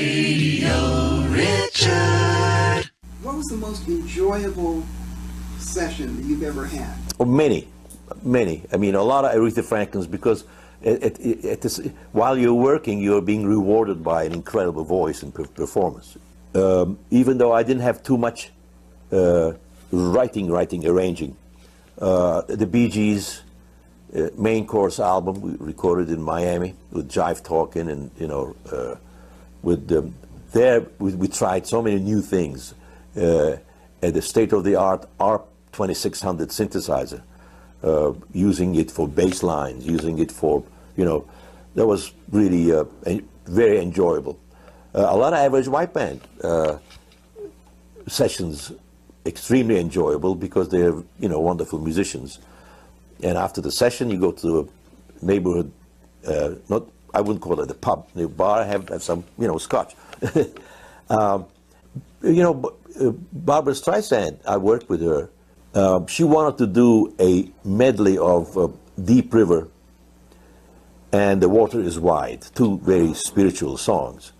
Radio Richard. What was the most enjoyable session that you've ever had? Oh, many. I mean, a lot of Aretha Franklin's, because while you're working, you're being rewarded by an incredible voice and performance. Even though I didn't have too much writing, arranging. The Bee Gees main course album we recorded in Miami with Jive Talkin', and we tried so many new things. At the state-of-the-art ARP 2600 synthesizer, using it for bass lines, using it for, that was really very enjoyable. A lot of Average White Band sessions, extremely enjoyable because they're, wonderful musicians. And after the session, you go to a neighborhood, I wouldn't call it a pub, a bar, have some, scotch. Barbra Streisand, I worked with her. She wanted to do a medley of Deep River and The Water is Wide, two very spiritual songs.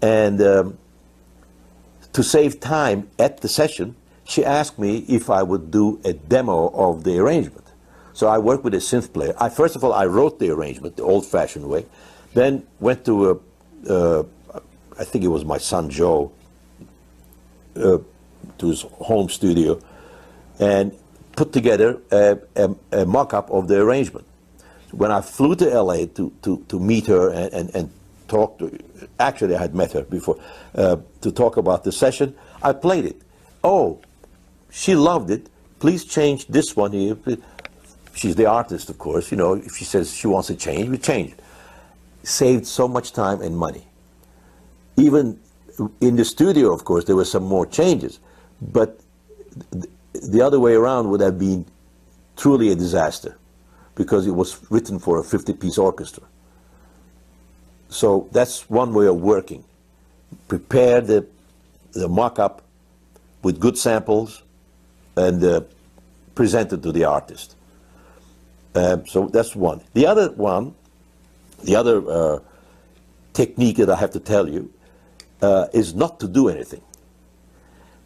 And to save time at the session, she asked me if I would do a demo of the arrangement. So I worked with a synth player. First of all, I wrote the arrangement the old-fashioned way, then went to I think it was my son Joe, to his home studio, and put together a mock-up of the arrangement. When I flew to LA to meet her and talk to, actually I had met her before, to talk about the session, I played it. Oh, she loved it. Please change this one here. She's the artist, of course. If she says she wants to change, we change it. Saved so much time and money. Even in the studio, of course, there were some more changes, but the other way around would have been truly a disaster, because it was written for a 50-piece orchestra. So that's one way of working. Prepare the mock-up with good samples and present it to the artist. So that's one. The other technique that I have to tell you is not to do anything.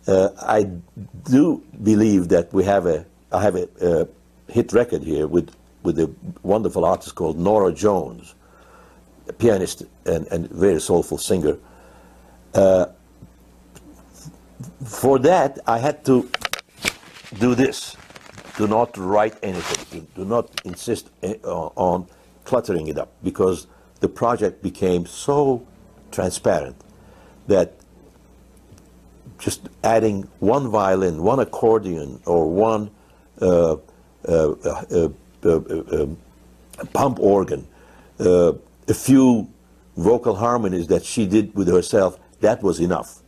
I do believe that I have a hit record here with a wonderful artist called Norah Jones, a pianist and very soulful singer. For that, I had to do this. Do not write anything. Do not insist on cluttering it up, because the project became so transparent that just adding one violin, one accordion, or one pump organ, a few vocal harmonies that she did with herself, that was enough.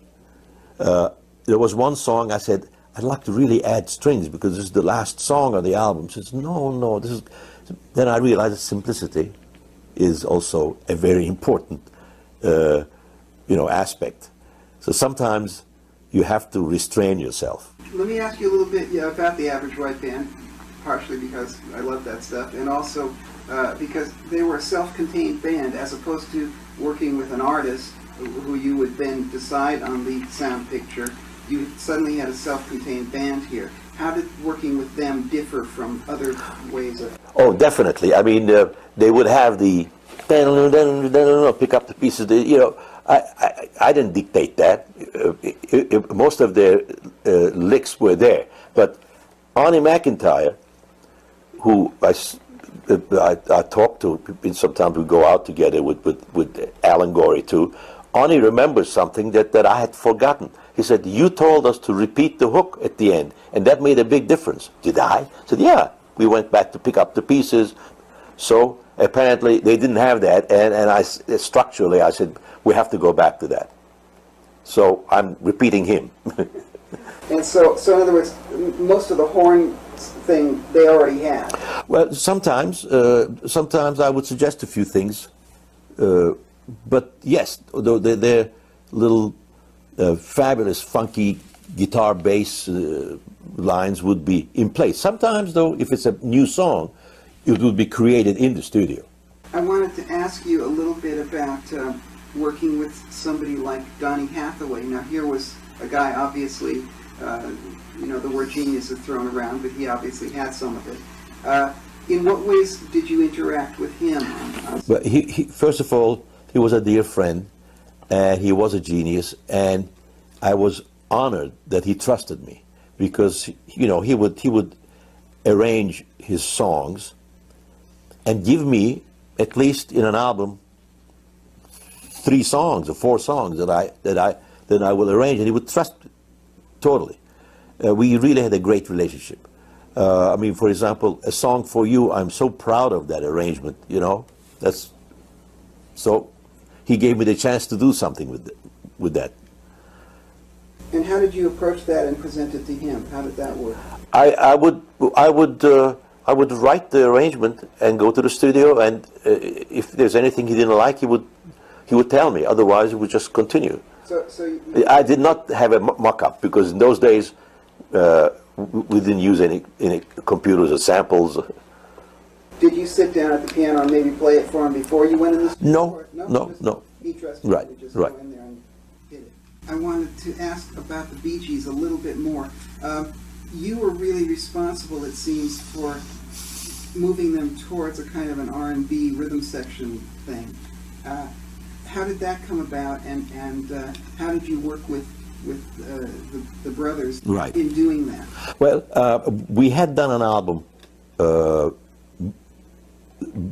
There was one song I said, I'd like to really add strings because this is the last song on the album. She says, no, this is... Then I realized that simplicity is also a very important aspect. So sometimes you have to restrain yourself. Let me ask you a little bit about the Average White Band, partially because I love that stuff, and also because they were a self-contained band as opposed to working with an artist who you would then decide on the sound picture. You suddenly had a self-contained band here. How did working with them differ from other ways of... Oh, definitely. I mean, they would have the pick up the pieces. I didn't dictate that. Most of their licks were there. But Arnie McIntyre, who I talked to, sometimes we go out together with Alan Gorey too. Arnie remembers something that I had forgotten. He said, you told us to repeat the hook at the end, and that made a big difference. Did I? I said, yeah. We went back to pick up the pieces. So apparently they didn't have that, and structurally I said, we have to go back to that. So I'm repeating him. And so in other words, most of the horn thing they already had. Well, sometimes I would suggest a few things, but yes, though they're little fabulous, funky guitar bass lines would be in place. Sometimes, though, if it's a new song, it would be created in the studio. I wanted to ask you a little bit about working with somebody like Donny Hathaway? Now, here was a guy, obviously, the word genius is thrown around, but he obviously had some of it. In what ways did you interact with him? Well, he first of all, he was a dear friend, and he was a genius, and I was honored that he trusted me, because he would arrange his songs and give me, at least in an album, 3 songs or 4 songs that I will arrange, and he would trust me totally. We really had a great relationship. I mean, for example, A Song for You, I'm so proud of that arrangement, so he gave me the chance to do something with that. And how did you approach that and present it to him? How did that work? I would write the arrangement and go to the studio, and if there's anything he didn't like, he would tell me. Otherwise, we would just continue. I did not have a mock-up, because in those days we didn't use any computers or samples. Did you sit down at the piano and maybe play it for him before you went in the studio? No. He trusted right, you to just right. go in there and hit it. I wanted to ask about the Bee Gees a little bit more. You were really responsible, it seems, for moving them towards a kind of an R&B rhythm section thing. How did that come about, and how did you work with the brothers in doing that? Well, we had done an album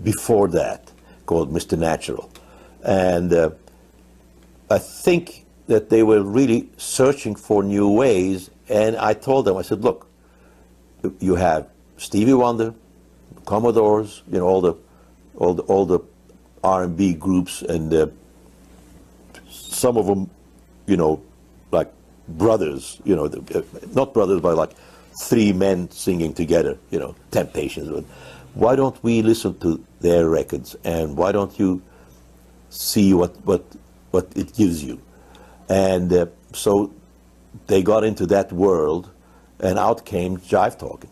before that called Mr. Natural, and I think that they were really searching for new ways, and I told them, I said, look, you have Stevie Wonder, Commodores, all the R&B groups, and some of them, like brothers, not brothers, but like 3 men singing together, Temptations. Why don't we listen to their records, and why don't you see what it gives you? And so they got into that world, and out came Jive Talking,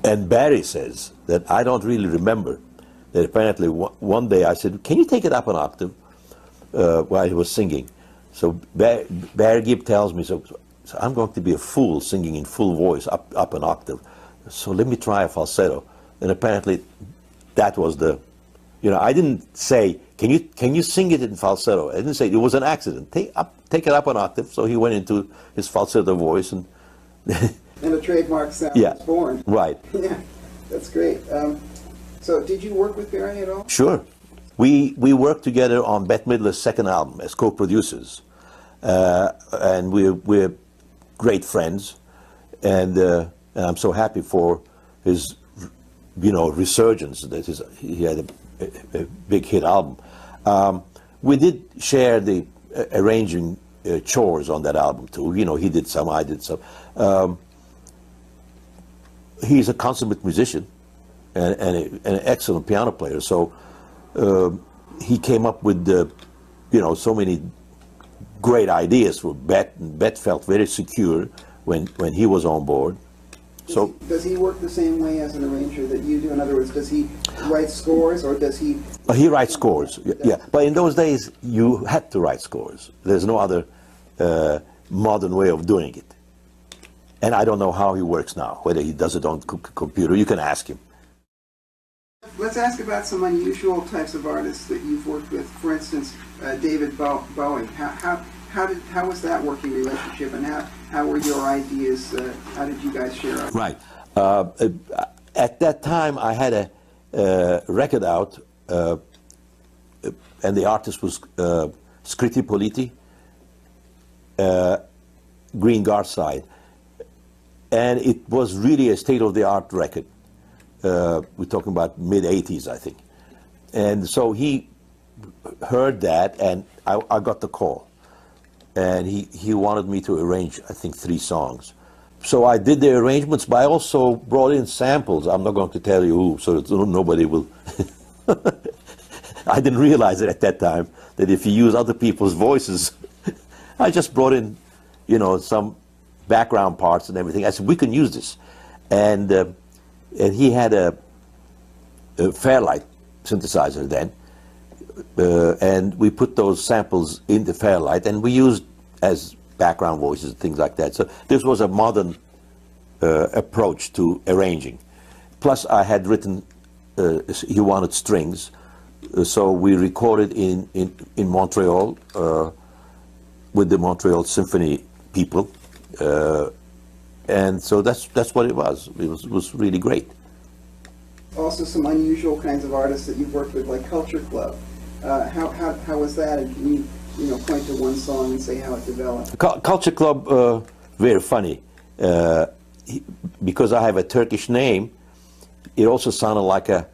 and Barry says that I don't really remember that apparently one day I said, can you take it up an octave, while he was singing? So Barry Gibb tells me, so I'm going to be a fool singing in full voice up an octave, so let me try a falsetto. And apparently that was the, I didn't say, can you sing it in falsetto? I didn't say, it was an accident. Take it up an octave. So he went into his falsetto voice, and and a trademark sound was born. Right. Yeah, that's great. So did you work with Barry at all? Sure. We worked together on Bette Midler's second album as co-producers, and we're great friends, and I'm so happy for his resurgence. That he had a big hit album. We did share the arranging chores on that album too. He did some, I did some. He's a consummate musician and an excellent piano player. So he came up with so many great ideas for Bette, and Bette felt very secure when he was on board. Does he work the same way as an arranger that you do? In other words, does he write scores, or does he? He writes scores, yeah. But in those days, you had to write scores. There's no other modern way of doing it. And I don't know how he works now, whether he does it on computer. You can ask him. Let's ask about some unusual types of artists that you've worked with. For instance, David Bowie. How was that working relationship, and how were your ideas? How did you guys share out? Right. At that time, I had a record out, and the artist was Scritti Politti, Green Garside, and it was really a state-of-the-art record. We're talking about mid-'80s, I think. And so he heard that, and I got the call. And he wanted me to arrange, I think, 3 songs. So I did the arrangements, but I also brought in samples. I'm not going to tell you who, so that nobody will... I didn't realize it at that time, that if you use other people's voices, I just brought in, some background parts and everything. I said, we can use this. And he had a Fairlight synthesizer then, and we put those samples in the Fairlight, and we used as background voices and things like that. So this was a modern approach to arranging. Plus, I had written, he wanted strings, so we recorded in Montreal with the Montreal Symphony people, and so that's what it was. It was really great. Also, some unusual kinds of artists that you've worked with, like Culture Club. How was that? And can you point to one song and say how it developed? Culture Club, very funny. Because I have a Turkish name, it also sounded like a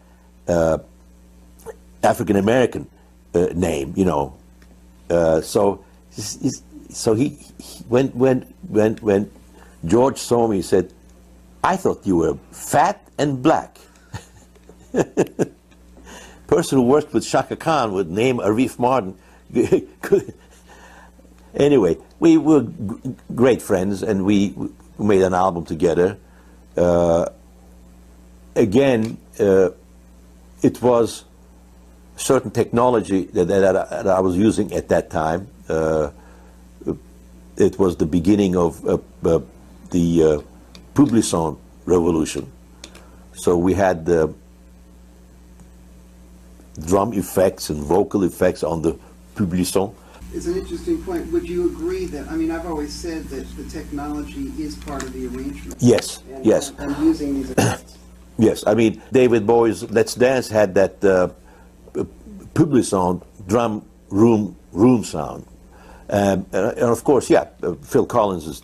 African American name, you know. So he when George saw me, he said, "I thought you were fat and black." Person who worked with Chaka Khan would name ARIF MARDIN. Anyway, we were great friends, and we made an album together. Again, it was certain technology that I was using at that time. It was the beginning of the Publison revolution. So we had the drum effects and vocal effects on the Publison. It's an interesting point. Would you agree that, I mean, I've always said that the technology is part of the arrangement. Yes, and, yes. And using these effects. Yes, I mean, David Bowie's Let's Dance had that Publison drum room sound. And of course, yeah, Phil Collins'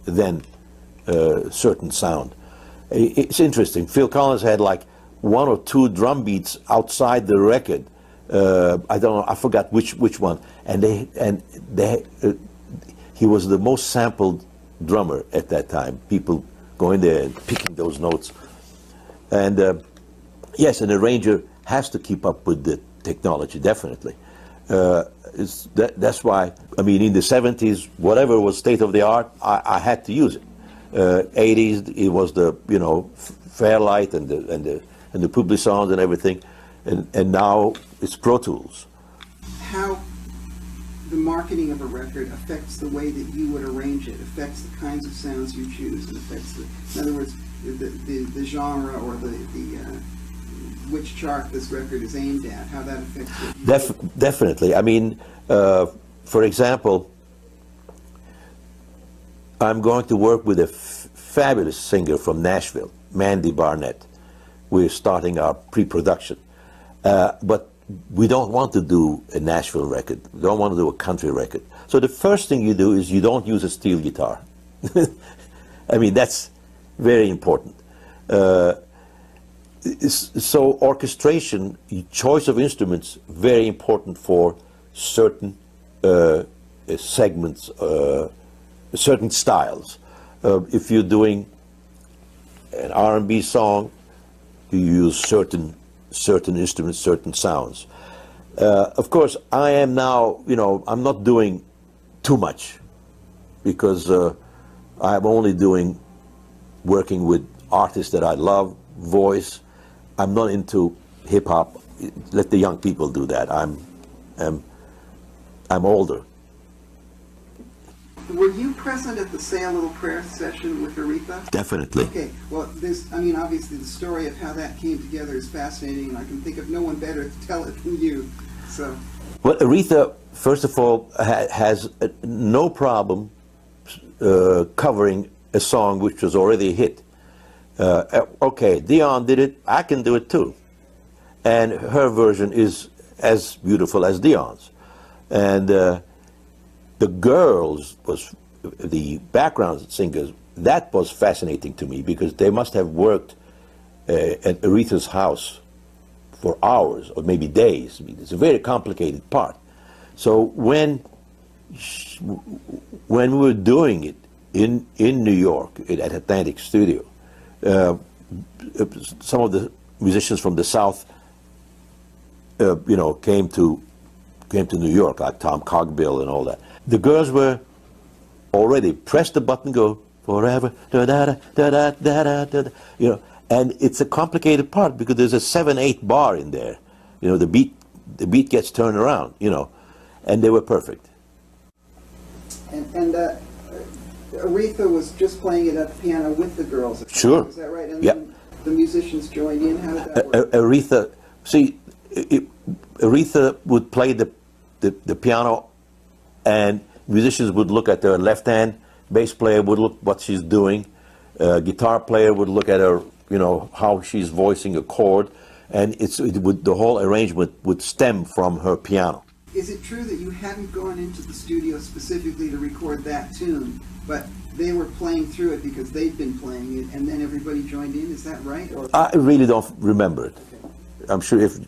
then certain sound. It's interesting. Phil Collins had like one or two drum beats outside the record. I don't know. I forgot which one. And he was the most sampled drummer at that time. People going there and picking those notes. And yes, an arranger has to keep up with the technology, definitely. That's why, I mean, in the 70s, whatever was state of the art, I had to use it. 80s, it was the, you know, Fairlight and the Publison and everything, and now it's Pro Tools. How the marketing of a record affects the way that you would arrange it, affects the kinds of sounds you choose, and affects the, in other words, the genre or the which chart this record is aimed at, how that affects it. Definitely. I mean, for example, I'm going to work with a fabulous singer from Nashville, Mandy Barnett. We're starting our pre-production. But we don't want to do a Nashville record. We don't want to do a country record. So the first thing you do is you don't use a steel guitar. I mean, that's very important. So orchestration, choice of instruments, very important for certain segments, certain styles. If you're doing an R&B song, you use certain instruments, certain sounds. Of course, I am now, you know, I'm not doing too much because I'm only working with artists that I love, voice. I'm not into hip hop. Let the young people do that. I'm older. Were you present at the Say a Little Prayer session with Aretha? Definitely. Okay, well, I mean, obviously the story of how that came together is fascinating, and I can think of no one better to tell it than you, so. Well, Aretha, first of all, has no problem covering a song which was already a hit. Okay, Dion did it, I can do it too. And her version is as beautiful as Dion's. And the girls, the background singers, that was fascinating to me because they must have worked at Aretha's house for hours or maybe days. I mean, it's a very complicated part. So when we were doing it in New York at Atlantic Studio, some of the musicians from the South, you know, came to New York, like Tom Cogbill and all that. The girls were already press the button, go forever, da da da da da da da, you know, And it's a complicated part because there's a 7/8 bar in there. You know, the beat gets turned around, you know, and they were perfect. And Aretha was just playing it at the piano with the girls. Sure. Is that right? And yeah. then the musicians joined in. How did that work? Aretha, see, Aretha would play the piano, and musicians would look at their left hand. Bass player would look what she's doing. Guitar player would look at her, you know, how she's voicing a chord, and the whole arrangement would stem from her piano. Is it true that you hadn't gone into the studio specifically to record that tune, but they were playing through it because they'd been playing it, and then everybody joined in? Is that right? Or? I really don't remember it. Okay. I'm sure if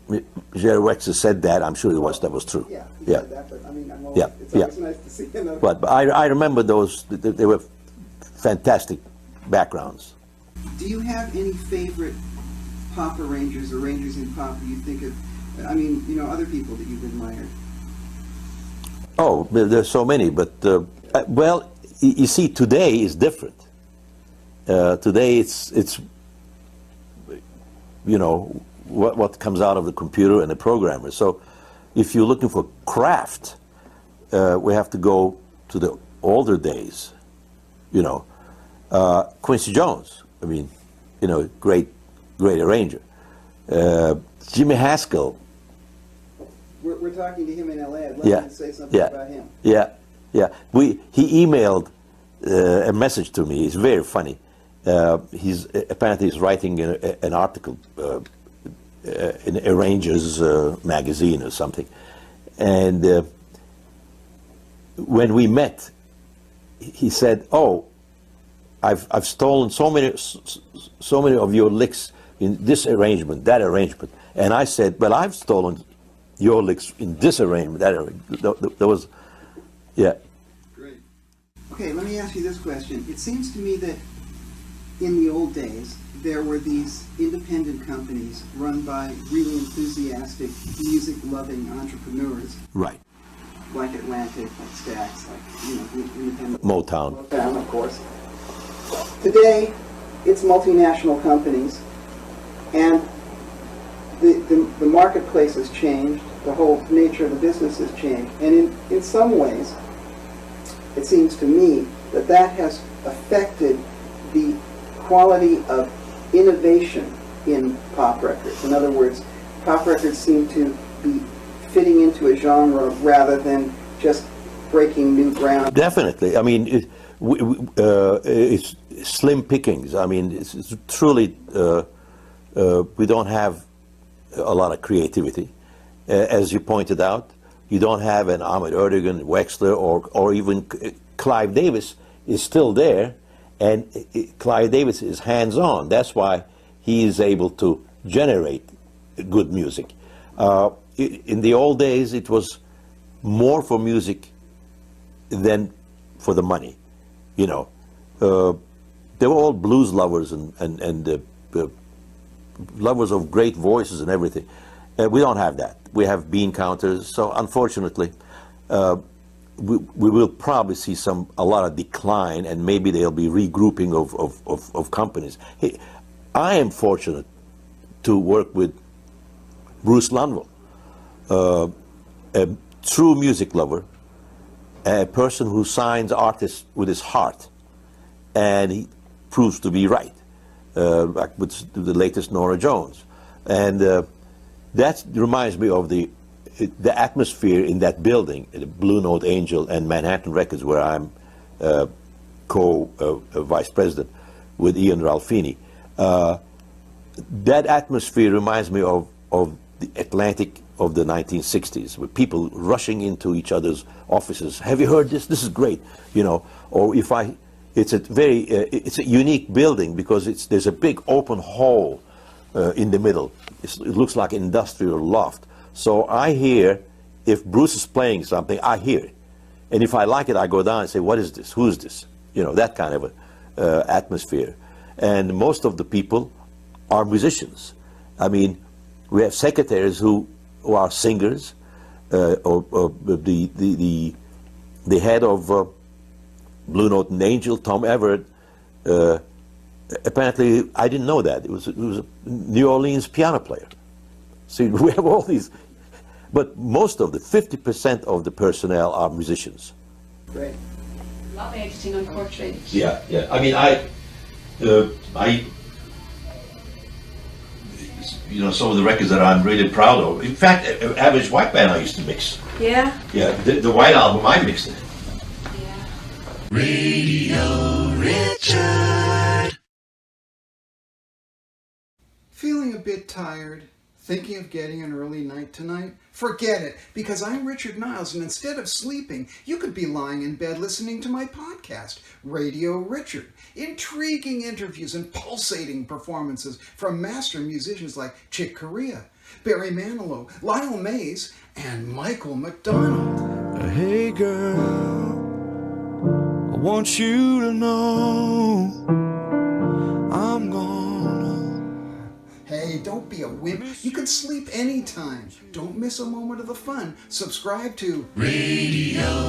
Jerry Wexler said that, I'm sure that was true. Yeah, he yeah. said that, but I mean, Yeah. it's always nice to see another. But I remember those. They were fantastic backgrounds. Do you have any favorite pop arrangers in pop that you think of? I mean, you know, other people that you've admired. Oh, there's so many, but well, you see, today is different. Today, it's you know what comes out of the computer and the programmer. So, if you're looking for craft, we have to go to the older days. You know, Quincy Jones. I mean, you know, great arranger. Jimmy Haskell. We're talking to him in L.A. I'd like to say something about him. Yeah. He emailed a message to me. He's very funny. Apparently he's writing an article in Arranger's magazine or something. And when we met, he said, "Oh, I've stolen so many of your licks in this arrangement, that arrangement." And I said, "Well, I've stolen your licks in this arrangement, that arrangement." There was, yeah. Great. Okay, let me ask you this question. It seems to me that in the old days, there were these independent companies run by really enthusiastic, music-loving entrepreneurs. Right. Like Atlantic, like Stax, like, you know, independent. Motown. Motown, of course. Today, it's multinational companies, and the marketplace has changed, the whole nature of the business has changed, and in some ways, it seems to me that has affected the quality of innovation in pop records. In other words, pop records seem to be fitting into a genre rather than just breaking new ground. Definitely. I mean, it's slim pickings. I mean, it's truly, we don't have a lot of creativity. As you pointed out, you don't have an Ahmet Ertegun, Wexler, or even Clive Davis is still there, and Clive Davis is hands-on. That's why he is able to generate good music. In the old days, it was more for music than for the money. You know, they were all blues lovers and lovers of great voices and everything. We don't have that. We have bean counters. So unfortunately, we will probably see a lot of decline, and maybe there'll be regrouping of companies. Hey, I am fortunate to work with Bruce Lunville, a true music lover, a person who signs artists with his heart, and he proves to be right, like with the latest Norah Jones. And that reminds me of the atmosphere in that building, the Blue Note Angel and Manhattan Records, where I'm co-vice president with Ian Ralphini. That atmosphere reminds me of the Atlantic of the 1960s, with people rushing into each other's offices. Have you heard this? This is great, you know. Or it's a unique building because there's a big open hall in the middle. It looks like an industrial loft. So I hear, if Bruce is playing something, I hear it. And if I like it, I go down and say, what is this? Who is this? You know, that kind of atmosphere. And most of the people are musicians. I mean, we have secretaries who are singers. Or the head of Blue Note and Angel, Tom Everett, apparently, I didn't know that. It was a New Orleans piano player. See, we have all these, but most of the, 50% of the personnel are musicians. Right. A lot of editing on portrait. Yeah, yeah. I mean, you know, some of the records that I'm really proud of. In fact, Average White Band I used to mix. Yeah? Yeah, the White Album, I mixed it. Yeah. Radio Richard. Feeling a bit tired? Thinking of getting an early night tonight? Forget it, because I'm Richard Niles, and instead of sleeping, you could be lying in bed listening to my podcast, Radio Richard. Intriguing interviews and pulsating performances from master musicians like Chick Corea, Barry Manilow, Lionel Mays, and Michael McDonald. Hey girl, I want you to know I'm gonna. Hey, don't be a wimp. You can sleep anytime. Don't miss a moment of the fun. Subscribe to Radio